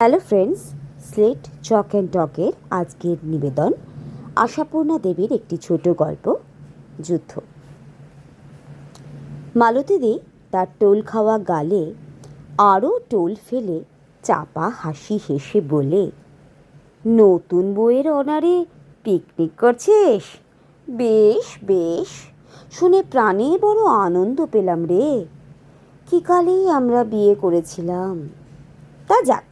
Hello friends, slate chalk and টকের আজকের নিবেদন আশাপূর্ণা দেবীর একটি ছোট গল্প, যুদ্ধ। মালতীদি তার টোল খাওয়া গালে আরও টোল ফেলে চাপা হাসি হেসে বলে, নতুন বইয়ের অনারে পিকনিক করছিস? বেশ বেশ, শুনে প্রাণে বড় আনন্দ পেলাম রে। কি কালেই আমরা বিয়ে করেছিলাম। তা যাক,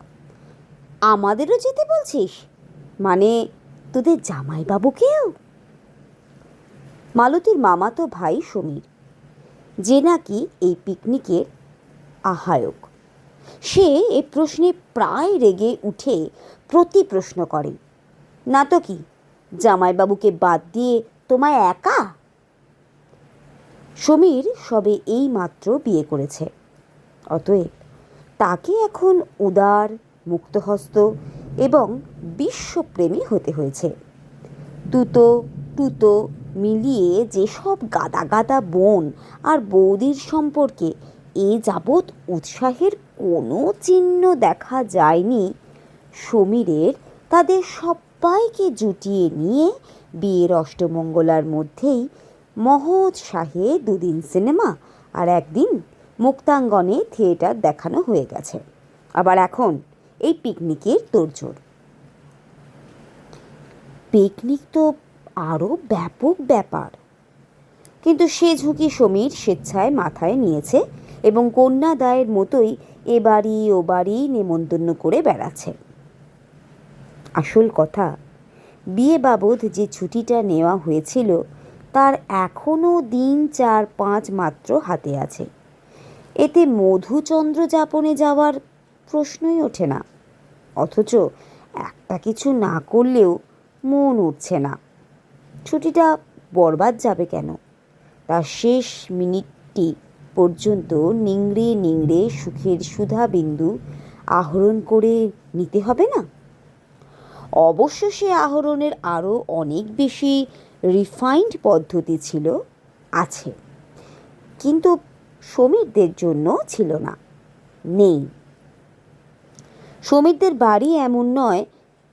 আমাদেরও যেতে বলছিস? মানে তোদের জামাইবাবুকেও? মালতীর মামাতো ভাই সমীর, যে নাকি এই পিকনিকের আহ্বায়ক, সে এ প্রশ্নে প্রায় রেগে উঠে প্রতি প্রশ্ন করে, না তো কি, জামাইবাবুকে বাদ দিয়ে তোমায় একা? সমীর সবে এই মাত্র বিয়ে করেছে, অতএব তাকে এখন উদার, মুক্তহস্ত এবং বিশ্বপ্রেমী হতে হয়েছে। তুতো টুতো মিলিয়ে যেসব গাদা গাদা বোন আর বৌদির সম্পর্কে এ যাবৎ উৎসাহের কোনো চিহ্ন দেখা যায়নি, সমীরের তাদের সবাইকে জুটিয়ে নিয়ে বিয়ের অষ্টমঙ্গলার মধ্যেই মহোৎসাহে দুদিন সিনেমা আর একদিন মুক্তাঙ্গনে থিয়েটার দেখানো হয়ে গেছে। আবার এখন এই পিকনিকের তোড়জোড়। পিকনিক তো আরও ব্যাপক ব্যাপার, কিন্তু সে ঝুঁকি সমীর স্বেচ্ছায় মাথায় নিয়েছে এবং কন্যাদায়ের মতোই এ বাড়ি ও বাড়ি নেমন্তন্ন করে বেড়াচ্ছে। আসল কথা, বিয়ে বাবদ যে ছুটিটা নেওয়া হয়েছিল তার এখনও দিন 4-5 মাত্র হাতে আছে। এতে মধুচন্দ্র যাপনে যাওয়ার প্রশ্নই ওঠে না। অথচ একটা কিছু না করলেও মন উঠছে না। ছুটিটা বরবাদ যাবে কেন? তার শেষ মিনিটটি পর্যন্ত নিংড়ে নিংড়ে সুখের সুধা বিন্দু আহরণ করে নিতে হবে না? অবশ্য সে আহরণের আরও অনেক বেশি রিফাইন্ড পদ্ধতি আছে, কিন্তু সমীরদের জন্য ছিল না, নেই। সমীরদের বাড়ি এমন নয়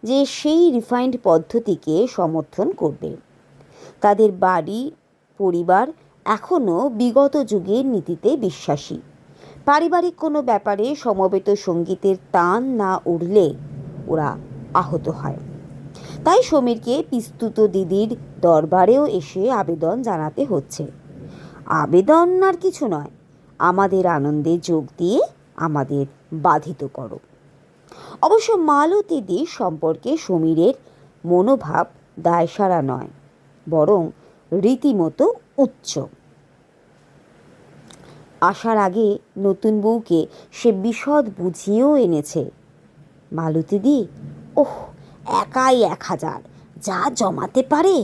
যে সেই রিফাইন্ড পদ্ধতিকে সমর্থন করবে। তাদের বাড়ি পরিবার এখনও বিগত যুগের নীতিতে বিশ্বাসী। পারিবারিক কোনো ব্যাপারে সমবেত সঙ্গীতের টান না উঠলে ওরা আহত হয়। তাই সমীরকে পিস্তুত দিদির দরবারেও এসে আবেদন জানাতে হচ্ছে। আবেদন আর কিছু নয়, আমাদের আনন্দে যোগ দিয়ে আমাদের বাধিত করো। অবশ্য মালতীদির সম্পর্কে সমীরের মনোভাব দায়সারা নয়, বরং রীতিমতো উচ্চ। আসার আগে নতুন বউকে সে বিশদ বুঝিয়েও এনেছে। মালতীদি, ওহ, একাই 1000 যা জমাতে পারে,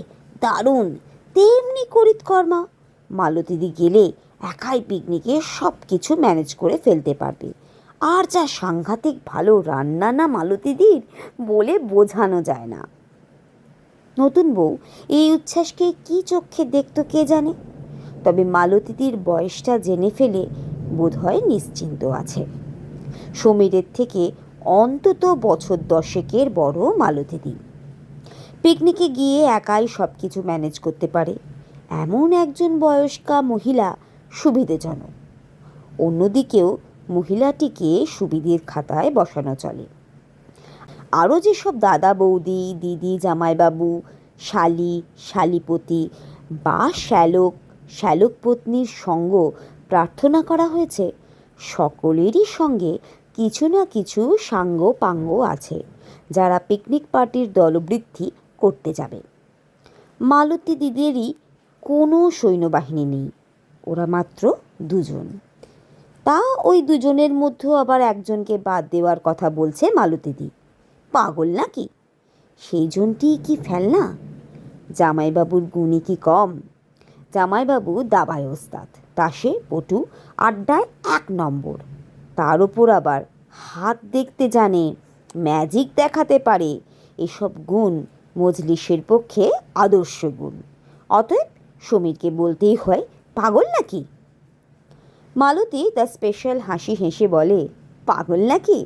দারুণ, তেমনি করিত কর্মা। মালতীদি গেলে একাই পিকনিকে সব কিছু ম্যানেজ করে ফেলতে পারবে। আর যা সাংঘাতিক ভালো রান্না না মালতীদির, বলে বোঝানো যায় না। নতুন বউ এই উচ্ছ্বাসকে কি চোখে দেখত কে জানে, তবে মালতীদির বয়সটা জেনে ফেলে বোধহয় নিশ্চিন্ত আছে। সমীরের থেকে অন্তত বছর 10 বড় মালতীদি। পিকনিকে গিয়ে একাই সব কিছু ম্যানেজ করতে পারে এমন একজন বয়স্কা মহিলা সুবিধেজনক। অন্যদিকেও মহিলাটিকে সুবিধের খাতায় বসানো চলে। আরও যেসব দাদা বৌদি, দিদি, জামাইবাবু, শালি, শালিপতি বা শ্যালক পত্নীর সঙ্গ প্রার্থনা করা হয়েছে, সকলেরই সঙ্গে কিছু না কিছু সাঙ্গ পাঙ্গ আছে যারা পিকনিক পার্টির দলবৃদ্ধি করতে যাবে। মালতী দিদেরই কোনো সৈন্যবাহিনী নেই, ওরা মাত্র 2 জন। তা ওই 2 জনের মধ্যেও আবার একজনকে বাদ দেওয়ার কথা বলছে মালতীদি। পাগল নাকি? সেই জনটি কি ফেলনা? জামাইবাবুর গুণী কি কম? জামাইবাবু দাবায় ওস্তাদ, তাসে পটু, আড্ডায় 1 নম্বর। তার ওপর আবার হাত দেখতে জানে, ম্যাজিক দেখাতে পারে। এসব গুণ মজলিসের পক্ষে আদর্শ গুণ। অতএব সমীরকে বলতেই হয়, পাগল নাকি? মালতী তার স্পেশাল হাসি হেসে বলে, পাগল নাকি?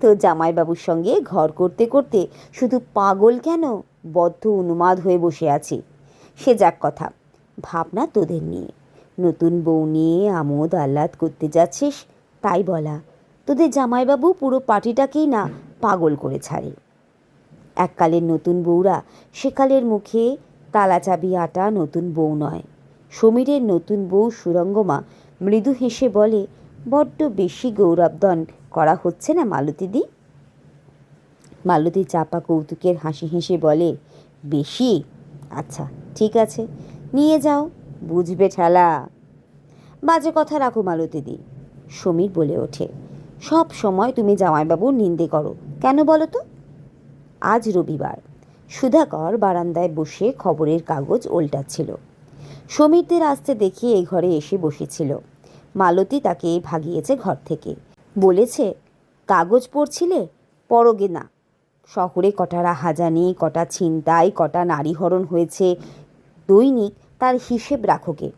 তোর জামাইবাবুর সঙ্গে ঘর করতে করতে শুধু পাগল কেন, বদ্ধ উন্মাদ হয়ে বসে আছি। সে যাক কথা, ভাবনা তোদের নিয়ে। নতুন বউ নিয়ে আমোদ আহ্লাদ করতে যাচ্ছিস, তাই বলা। তোদের জামাইবাবু পুরো পার্টিটাকেই না পাগল করে ছাড়ে। এককালের নতুন বউরা সেকালের মুখে তালা চাবি আটা নতুন বউ নয়। সমীরের নতুন বউ সুরঙ্গমা মৃদু হেসে বলে, বড্ড বেশি গৌরবধন করা হচ্ছে না মালতীদি? মালতী চাপা কৌতুকের হাসি হেসে বলে, বেশি? আচ্ছা ঠিক আছে, নিয়ে যাও, বুঝবে ঠেলা। বাজে কথা রাখো মালতীদি, সমীর বলে ওঠে। সব সময় তুমি জামাইবাবুর নিন্দে করো কেন বলো তো? আজ রবিবার। সুধাকর বারান্দায় বসে খবরের কাগজ ওল্টাচ্ছিল। সমীরদের আসতে দেখে এই ঘরে এসে বসেছিল। মালতী তাকে ভাগিয়েছে ঘর থেকে, বলেছে, কাগজ পড়ছিলে, পড়োগে না। শহরে কটা রাহাজানি, কটা ছিনতাই, কটা নারীহরণ হয়েছে দৈনিক, তার হিসেব রাখোগে।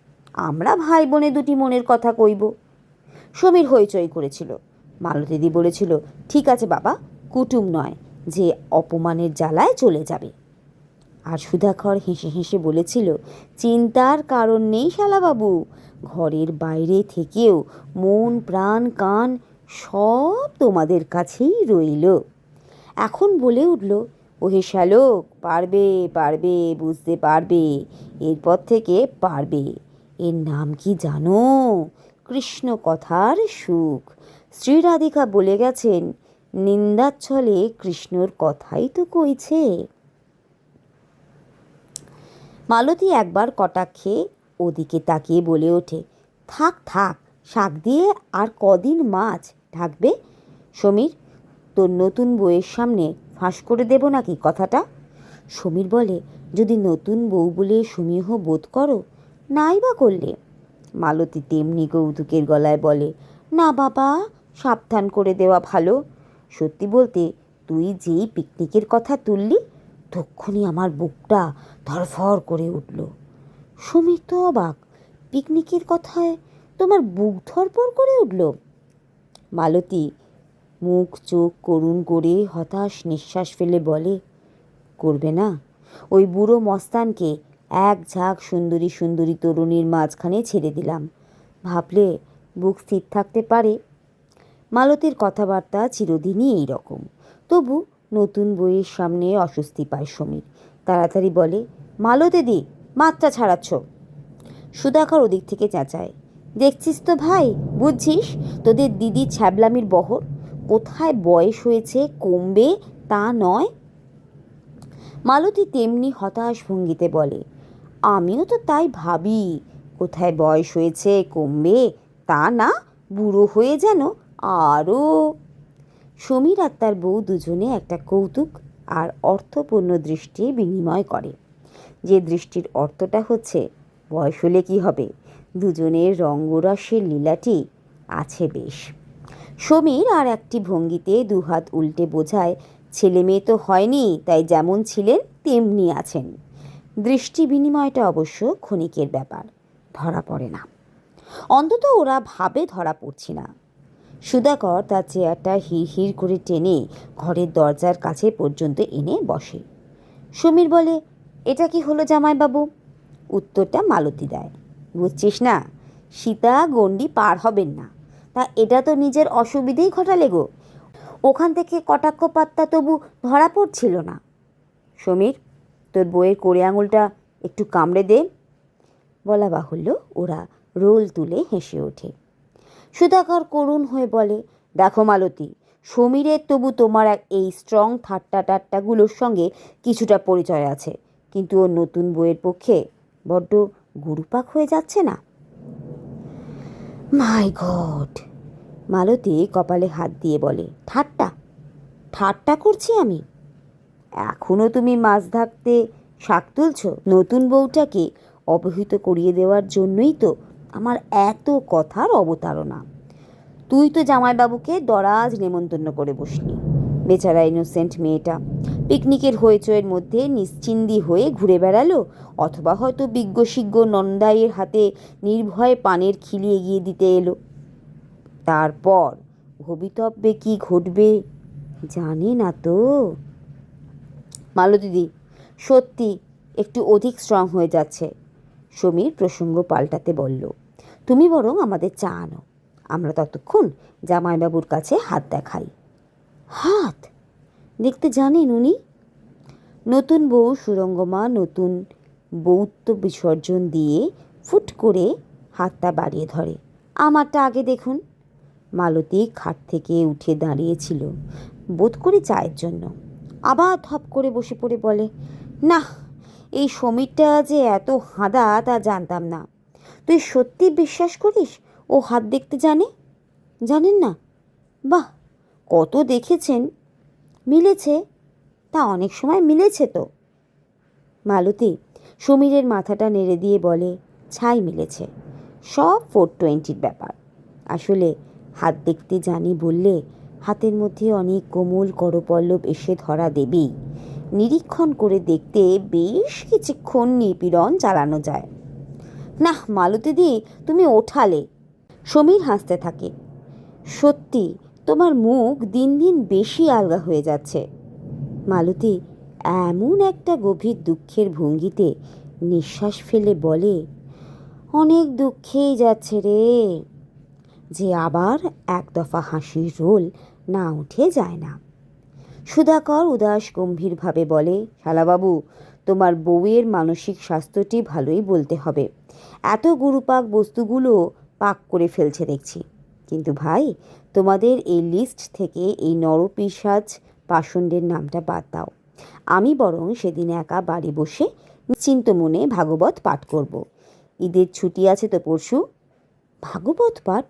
আমরা ভাই বোনে দুটি মনের কথা কইব। সমীর হইচই করেছিল। মালতীদি বলেছিল, ঠিক আছে বাবা, কুটুম নয় যে অপমানের জ্বালায় চলে যাবে। আর সুধাকর হেসে হেসে বলেছিল, চিন্তার কারণ নেই শালাবাবু, ঘরের বাইরে থেকেও মন প্রাণ কান সব তোমাদের কাছেই রইল। এখন বলে উঠল, ওহে শ্যালক, পারবে পারবে, বুঝতে পারবে, এরপর থেকে পারবে। এর নাম কি জানো? কৃষ্ণ কথার সুখ। শ্রী রাধিকা বলে গেছেন, নিন্দাচ্ছলে কৃষ্ণর কথাই তো কইছে। মালতী একবার কটাক্ষে ওদিকে তাকিয়ে বলে ওঠে, থাক থাক, শাক দিয়ে আর কদিন মাছ ঢাকবে? সমীর, তোর নতুন বউয়ের সামনে ফাঁস করে দেব নাকি কথাটা? সমীর বলে, যদি নতুন বউ বলে সমীহ বোধ করো, নাই বা করলে। মালতী তেমনি কৌতুকের গলায় বলে, না বাবা, সাবধান করে দেওয়া ভালো। সত্যি বলতে, তুই যেই পিকনিকের কথা তুললি, তক্ষুনি আমার বুকটা ধরফর করে উঠল। সমীর তো অবাক, পিকনিকের কথায় তোমার বুক ধরফর করে উঠল? মালতী মুখ চোখ করুণ করে হতাশ নিঃশ্বাস ফেলে বলে, করবে না? ওই বুড়ো মস্তানকে এক ঝাঁক সুন্দরী সুন্দরী তরুণীর মাঝখানে ছেড়ে দিলাম, ভাবলে বুক স্থির থাকতে পারে? মালতীর কথাবার্তা চিরদিনই এই রকম। তবু নতুন বইয়ের সামনে অস্বস্তি পায় সমীর। তাড়াতাড়ি বলে, মালতীদি, মাত্রা ছাড়াচ্ছ। সুধাকর ওদিক থেকে চেঁচায়, দেখছিস তো ভাই, বুঝছিস তোদের দিদি ছ্যাবলামির বহর? কোথায় বয়স হয়েছে কমবে তা নয়। মালতী তেমনি হতাশ ভঙ্গিতে বলে, আমিও তো তাই ভাবি, কোথায় বয়স হয়েছে কমবে তা না, বুড়ো হয়ে যেন আরও। সমীর আর তার বউ দুজনে একটা কৌতুক আর অর্থপূর্ণ দৃষ্টি বিনিময় করে। যে দৃষ্টির অর্থটা হচ্ছে, বয়স হলে কী হবে, দুজনের রঙ্গরসের লীলাটি আছে বেশ। সমীর আর একটি ভঙ্গিতে দুহাত উল্টে বোঝায়, ছেলে মেয়ে তো হয়নি, তাই যেমন ছিলেন তেমনি আছেন। দৃষ্টি বিনিময়টা অবশ্য ক্ষণিকের ব্যাপার, ধরা পড়ে না। অন্তত ওরা ভাবে ধরা পড়ছি না। সুধাকর তার চেয়ারটা হিড় হিড় করে টেনে ঘরের দরজার কাছে পর্যন্ত এনে বসে। সমীর বলে, এটা কি হলো জামাইবাবু? উত্তরটা মালতী দেয়, বুঝছিস না, সীতা গণ্ডি পার হবেন না, তা এটা তো নিজের অসুবিধেই ঘটালে গো। ওখান থেকে কটাক্ষ পাত্তা তবু ধরা পড়ছিল না। সমীর, তোর বইয়ের কোড়ে আঙুলটা একটু কামড়ে দে। বলা বাহুল্য, ওরা রোল তুলে হেসে ওঠে। সুধাকর করুণ হয়ে বলে, দেখো মালতী, সমীরের তবু তোমার এই স্ট্রং ঠাট্টা টাট্টাগুলোর সঙ্গে কিছুটা পরিচয় আছে, কিন্তু ওর নতুন বইয়ের পক্ষে বড্ড গুরুপাক হয়ে যাচ্ছে না? মাই গড! মালতী কপালে হাত দিয়ে বলে, ঠাট্টা? ঠাট্টা করছি আমি? এখনও তুমি মাছ ধরতে শাক তুলছ? নতুন বউটাকে অবহিত করিয়ে দেওয়ার জন্যই তো আমার এত কথার অবতারণা। তুই তো জামাইবাবুকে দরাজ নেমন্তন্ন করে বসলি। বেচারা ইনোসেন্ট মেয়েটা পিকনিকের হইচইয়ের মধ্যে নিশ্চিন্দি হয়ে ঘুরে বেড়ালো, অথবা হয়তো বিজ্ঞশিজ্ঞ নন্দাইয়ের হাতে নির্ভয়ে পানের খিলি এগিয়ে দিতে এলো। তারপর ভবিতব্যে কি ঘটবে জানে না তো। মালতীদি সত্যি একটু অধিক স্ট্রং হয়ে যাচ্ছে। সমীর প্রসঙ্গ পাল্টাতে বলল, তুমি বরং আমাদের চা আনো, আমরা ততক্ষণ জামাইবাবুর কাছে হাত দেখাই। হাত দেখতে জানেন উনি? নতুন বউ সুরঙ্গমা নতুন বৌত্ব বিসর্জন দিয়ে ফুট করে হাতটা বাড়িয়ে ধরে। আমারটা আগে দেখুন। মালতী খাট থেকে উঠে দাঁড়িয়েছিল বোধ করি চায়ের জন্য, আবার ধপ করে বসে পড়ে বলে, না, এই সমীরটা যে এত হাঁদা তা জানতাম না। তুই সত্যি বিশ্বাস করিস ও হাত দেখতে জানে? জানেন না? বাহ, কত দেখেছেন, মিলেছে, তা অনেক সময় মিলেছে তো। মালতী সমীরের মাথাটা নেড়ে দিয়ে বলে, ছাই মিলেছে, সব 420 ব্যাপার। আসলে হাত দেখতে জানি বললে হাতের মধ্যে অনেক কোমল করপল্লব এসে ধরা দেবেই। নিরীক্ষণ করে দেখতে বেশ কিছুক্ষণ নিপীড়ন চালানো যায়। না মালতীদি, তুমি ওঠালে। সমীর হাসতে থাকে। সত্যি তোমার মুখ দিন দিন বেশি আলগা হয়ে যাচ্ছে। মালতী এমন একটা গভীর দুঃখের ভঙ্গিতে নিঃশ্বাস ফেলে বলে, অনেক দুঃখেই যাচ্ছে রে, যে আবার এক দফা হাসির রোল না উঠে যায় না। সুধাকর উদাস গম্ভীরভাবে বলে, শালাবাবু, তোমার বউয়ের মানসিক স্বাস্থ্যটি ভালোই বলতে হবে। এত গুরুপাক বস্তুগুলো পাক করে ফেলছে দেখছি। কিন্তু ভাই, তোমাদের এই লিস্ট থেকে এই নরপিশাচ পাষণ্ডের নামটা বাদ দাও। আমি বরং সেদিন একা বাড়ি বসে নিশ্চিন্ত মনে ভাগবত পাঠ করব। ঈদের ছুটি আছে তো পরশু। ভাগবত পাঠ?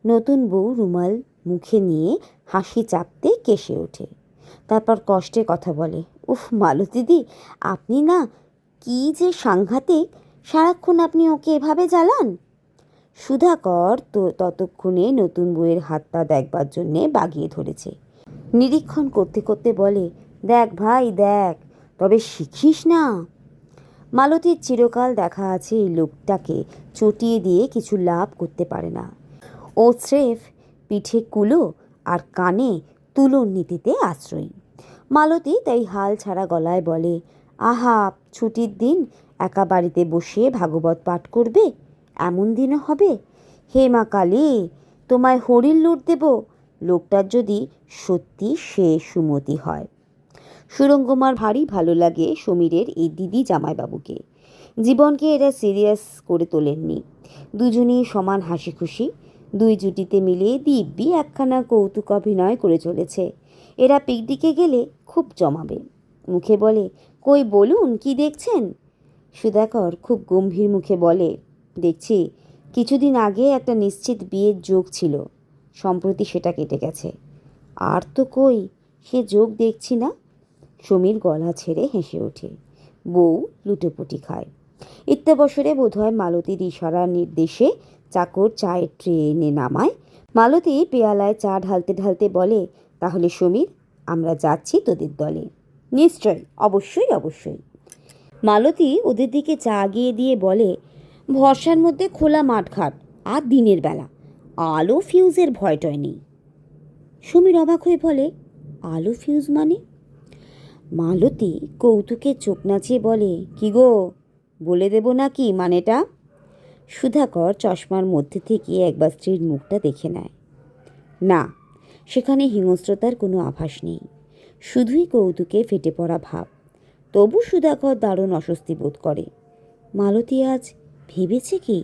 নতুন বউ রুমাল মুখে নিয়ে হাসি চাপতে কেসে ওঠে, তারপর কষ্টে কথা বলে, উফ মালতীদি, আপনি না কি যে সাংঘাতিক, সারাক্ষণ আপনি ওকে এভাবে জ্বালান। সুধাকর তো ততক্ষণে নতুন বউয়ের হাতটা দেখবার জন্যে বাগিয়ে ধরেছে। নিরীক্ষণ করতে করতে বলে, দেখ ভাই দেখ, তবে শিখিস না। মালতীর চিরকাল দেখা আছে এই লোকটাকে চটিয়ে দিয়ে কিছু লাভ করতে পারে না। ও স্রেফ পিঠে কুলো আর কানে তুলোর নীতিতে আশ্রয়ী। মালতী তাই হাল ছাড়া গলায় বলে, আহা, ছুটির দিন একা বাড়িতে বসে ভাগবত পাঠ করবে, এমন দিনও হবে? হে মা কালী, তোমায় হরির লুট দেব, লোকটার যদি সত্যি সে সুমতি হয়। সুরঙ্গমার ভারী ভালো লাগে সমীরের এই দিদি জামাইবাবুকে। জীবনকে এরা সিরিয়াস করে তোলেননি। দুজনেই সমান হাসি খুশি, দুই জুটিতে মিলে দিব্যি একখানা কৌতুক অভিনয় করে চলেছে। এরা পিকনিকে গেলে খুব জমাবে। মুখে বলে, কই বলুন কি দেখছেন? সুধাকর খুব গম্ভীর মুখে বলে, দেখছি কিছুদিন আগে একটা নিশ্চিত বিয়ের যোগ ছিল, সম্প্রতি সেটা কেটে গেছে। আর তো কই সে যোগ দেখছি না। সমীর গলা ছেড়ে হেসে ওঠে। বউ লুটোপুটি খায়। ইত্যবসরে বোধহয় মালতীর ইশারার নির্দেশে চাকর চায়ের ট্রে এনে নামায়। মালতী পেয়ালায় চা ঢালতে ঢালতে বলে, তাহলে সমীর, আমরা যাচ্ছি তোদের দলে। নিশ্চয়, অবশ্যই অবশ্যই। মালতী ওদের দিকে চা গিয়ে দিয়ে বলে, ভরসার মধ্যে খোলা মাঠঘাট আর দিনের বেলা, আলো ফিউজের ভয় টয় নেই। সমীর অবাক হয়ে বলে, আলো ফিউজ মানে? মালতী কৌতুকে চোখ নাচিয়ে বলে, কি গো, বলে দেব নাকি মানেটা? সুধাকর চশমার মধ্যে থেকে একবার স্ত্রীর মুখটা দেখে নেয়। না, সেখানে হিংস্রতার কোনো আভাস নেই, শুধুই কৌতুকে ফেটে পড়া ভাব। তবু সুধাকর দারুণ অস্বস্তি বোধ করে। মালতী আজ ভেবেছে কি?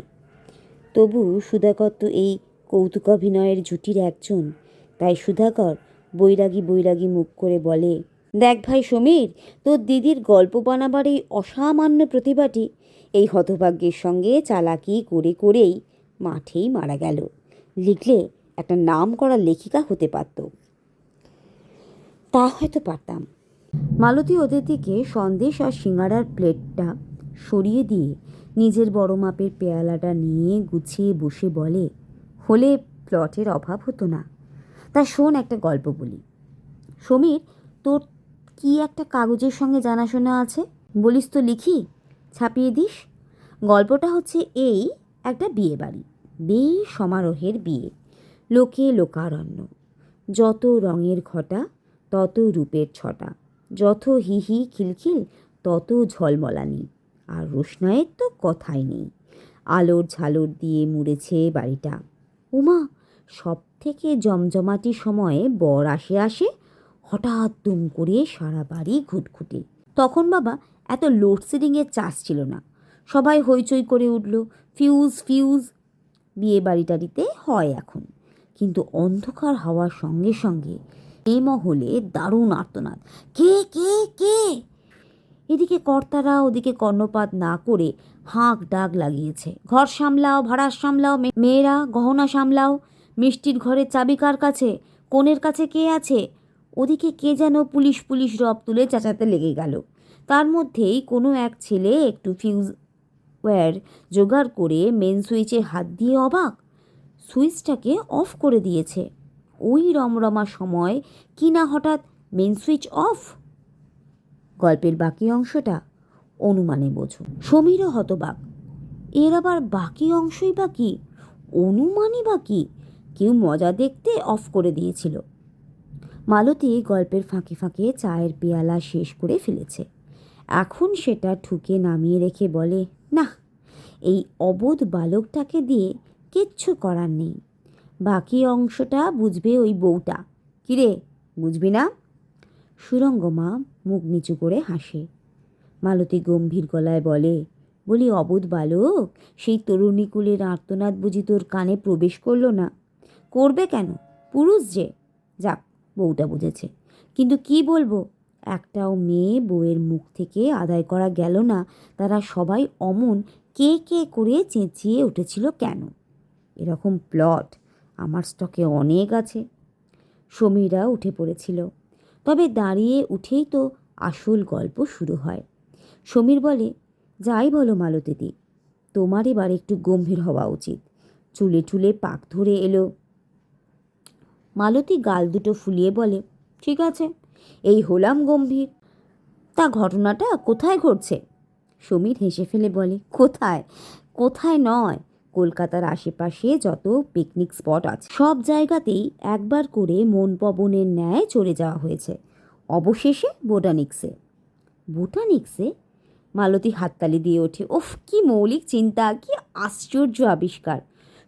তবু সুধাকর তো এই কৌতুকাভিনয়ের জুটির একজন, তাই সুধাকর বৈরাগী বৈরাগী মুখ করে বলে, দেখ ভাই সমীর, তোর দিদির গল্প বানাবার এই অসামান্য প্রতিভাটি এই হতভাগ্যের সঙ্গে চালাকি করে করেই মাঠেই মারা গেল। লিখলে একটা নাম করা লেখিকা হতে পারত। তা হয়তো পারতাম। মালতী ওদের দিকে সন্দেশ আর সিঙ্গাড়ার প্লেটটা সরিয়ে দিয়ে নিজের বড় মাপের পেয়ালাটা নিয়ে গুছিয়ে বসে বলে, হলে প্লটের অভাব হতো না। তা শোন, একটা গল্প বলি। সমীর, তোর কি একটা কাগজের সঙ্গে জানাশোনা আছে, বলিস তো লিখি, ছাপিয়ে দিস। গল্পটা হচ্ছে এই, একটা বিয়ে বাড়ি, বেশ সমারোহের বিয়ে। লোকে লোকারণ্য, যত রঙের ঘটা তত রূপের ছটা, যত হিহি খিলখিল তত ঝলমলানি, আর রোশনাইয়ের তো কথাই নেই। আলোর ঝালর দিয়ে মুড়েছে বাড়িটা। উমা, সব থেকে জমজমাটি সময়ে বর আসে হঠাৎ দুম করে সারা বাড়ি ঘুটঘুটে। তখন বাবা এত লোডশেডিংয়ের চাষ ছিল না। সবাই হইচই করে উঠল, ফিউজ ফিউজ। বিয়ে বাড়িটারিতে হয় এখন, কিন্তু অন্ধকার হওয়ার সঙ্গে সঙ্গে এ মহলে দারুণ আর্তনাদ, কে কে কে। এদিকে কর্তারা ওদিকে কর্ণপাত না করে হাঁক ডাক লাগিয়েছে, ঘর সামলাও, ভাড়া সামলাও, মেয়েরা গহনা সামলাও, মিষ্টির ঘরের চাবি কার কাছে, কোণের কাছে কে আছে। ওদিকে কে যেন পুলিশ পুলিশ রব তুলে চেঁচাতে লেগে গেল। তার মধ্যেই কোনো এক ছেলে একটু ফিউজ ওয়্যার জোগাড় করে মেন সুইচে হাত দিয়ে অবাক, সুইচটাকে অফ করে দিয়েছে। ওই রমরমা সময় কি না হঠাৎ মেন সুইচ অফ। গল্পের বাকি অংশটা অনুমানে বোঝো। সমীরও হতবাক, এর আবার বাকি অংশই বাকি, অনুমানই বাকি, কেউ মজা দেখতে অফ করে দিয়েছিল। মালতী গল্পের ফাঁকে ফাঁকে চায়ের পেয়ালা শেষ করে ফেলেছে। এখন সেটা ঠুকে নামিয়ে রেখে বলে, না, এই অবোধ বালকটাকে দিয়ে কিচ্ছু করার নেই। বাকি অংশটা বুঝবে ওই বউটা। কিরে, বুঝবি না? সুরঙ্গমা মুখ নিচু করে হাসে। মালতী গম্ভীর গলায় বলি অবোধ বালক, সেই তরুণীকুলের আর্তনাদ বুঝি তোর কানে প্রবেশ করলো না? করবে কেন, পুরুষ যে। যাক, বউটা বুঝেছে। কিন্তু কি বলবো, একটাও মেয়ে বউয়ের মুখ থেকে আদায় করা গেল না। তারা সবাই অমন কে কে করে চেঁচিয়ে উঠেছিল কেন? এরকম প্লট আমার স্টকে অনেক আছে। সমীরা উঠে পড়েছিল, তবে দাঁড়িয়ে উঠেই তো আসল গল্প শুরু হয়। সমীর বলে, যাই বলো মালতীদি, তোমার এবার একটু গম্ভীর হওয়া উচিত। চুলে চুলে পাক ধরে এলো। মালতী গাল দুটো ফুলিয়ে বলে, ঠিক আছে, এই হলাম গম্ভীর। তা ঘটনাটা কোথায় ঘটছে? সমীর হেসে ফেলে বলে, কোথায় কোথায় নয়, কলকাতার আশেপাশে যত পিকনিক স্পট আছে সব জায়গাতেই একবার করে মন পবনের ন্যায় চলে যাওয়া হয়েছে, অবশেষে বোটানিক্সে। বোটানিক্সে? মালতী হাততালি দিয়ে ওঠে, ওফ, কি মৌলিক চিন্তা, কি আশ্চর্য আবিষ্কার।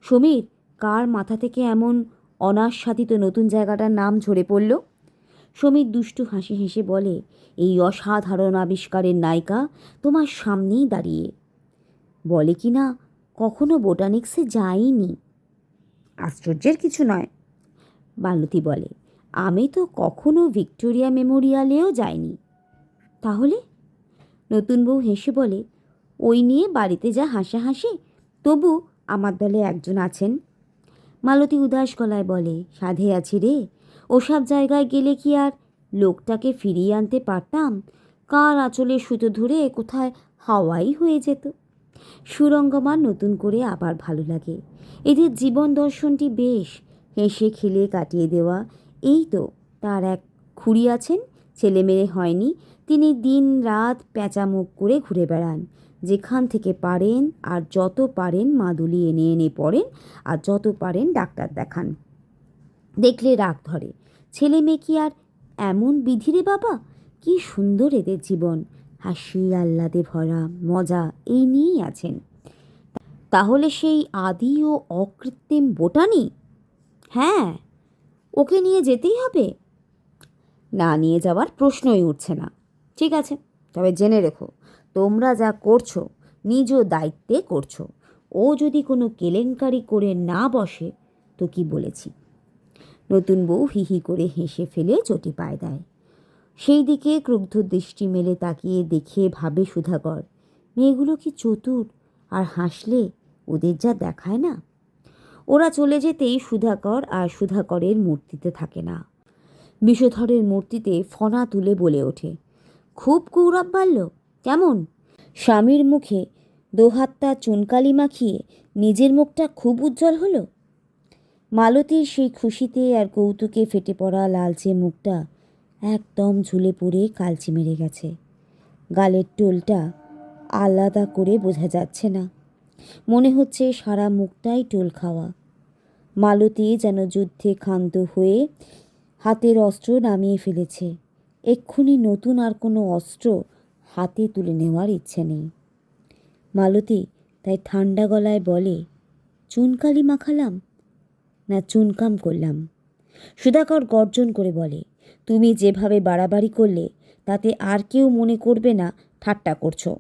সমীর, কার মাথা থেকে এমন অনাস্বাদিত নতুন জায়গাটার নাম ঝরে পড়ল? সমীর দুষ্টু হাসি হেসে বলে, এই অসাধারণ আবিষ্কারের নায়িকা তোমার সামনেই দাঁড়িয়ে। বলে কি না কখনো বোটানিক্সে যাইনি। আশ্চর্যের কিছু নয়। মালতী বলে, আমি তো কখনো ভিক্টোরিয়া মেমোরিয়ালেও যাইনি। তাহলে? নতুন বউ হেসে বলে, ওই নিয়ে বাড়িতে যা হাসাহাসি, তবু আমার দলে একজন আছেন। মালতী উদাস গলায় বলে, সাধে আছি রে, ওসব জায়গায় গেলে কি আর লোকটাকে ফিরিয়ে আনতে পারতাম? কার আঁচলে সুতো ধরে কোথায় হাওয়াই হয়ে যেত। সুরঙ্গমার নতুন করে আবার ভালো লাগে। এদের জীবন দর্শনটি বেশ, হেসে খেলে কাটিয়ে দেওয়া। এই তো তার এক খুড়ি আছেন, ছেলে মেয়ে হয়নি, তিনি দিন রাত প্যাঁচা মুখ করে ঘুরে বেড়ান। যেখান থেকে পারেন আর যত পারেন মাদুলি এনে এনে পড়েন, আর যত পারেন ডাক্তার দেখান। দেখলে রাগ ধরে। ছেলে মেয়ে কি আর এমন বিধিরে বাবা? কি সুন্দর এদের জীবন, হাসি আহ্লাদে ভরা, মজা এই নিয়েই আছেন। তাহলে সেই আদি ও অকৃত্রিম বোটানি? হ্যাঁ, ওকে নিয়ে যেতেই হবে। না নিয়ে যাওয়ার প্রশ্নই উঠছে না। ঠিক আছে, তবে জেনে রেখো, তোমরা যা করছো নিজ দায়িত্বে করছো। ও যদি কোনো কেলেঙ্কারি করে না বসে তো কি বলেছি। নতুন বউ হিহি করে হেসে ফেলে চটি পায় দেয়। সেই দিকে ক্রুদ্ধ দৃষ্টি মেলে তাকিয়ে দেখে ভাবে সুধাকর, মেয়েগুলো কি চতুর, আর হাসলে ওদের যা দেখায় না। ওরা চলে যেতেই সুধাকর আর সুধাকরের মূর্তিতে থাকে না। বিষধরের মূর্তিতে ফনা তুলে বলে ওঠে, খুব গৌরব বাড়ল কেমন? স্বামীর মুখে দোহাতটা চুনকালি মাখিয়ে নিজের মুখটা খুব উজ্জ্বল হলো। মালতীর সেই খুশিতে আর কৌতুকে ফেটে পড়া লালচে মুখটা একদম ঝুলে পড়ে কালচে মেরে গেছে। গালের টোলটা আলাদা করে বোঝা যাচ্ছে না, মনে হচ্ছে সারা মুখটাই টোল খাওয়া। মালতী যেন যুদ্ধে ক্ষান্ত হয়ে হাতের অস্ত্র নামিয়ে ফেলেছে। এক্ষুনি নতুন আর কোনো অস্ত্র হাতে তুলে নেওয়ার ইচ্ছে নেই। মালতী তাই ঠান্ডা গলায় বলে, চুনকালি মাখালাম না চুনকাম করলাম? সুধাকর গর্জন করে বলে, তুমি যেভাবে বাড়াবাড়ি করলে তাতে আর কেউ মনে করবে না ঠাট্টা করছো।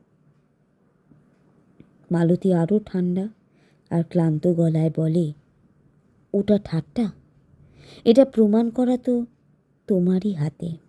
মালতী আরও ঠান্ডা আর ক্লান্ত গলায় বলে, ওটা ঠাট্টা? এটা প্রমাণ করা তো তোমারই হাতে।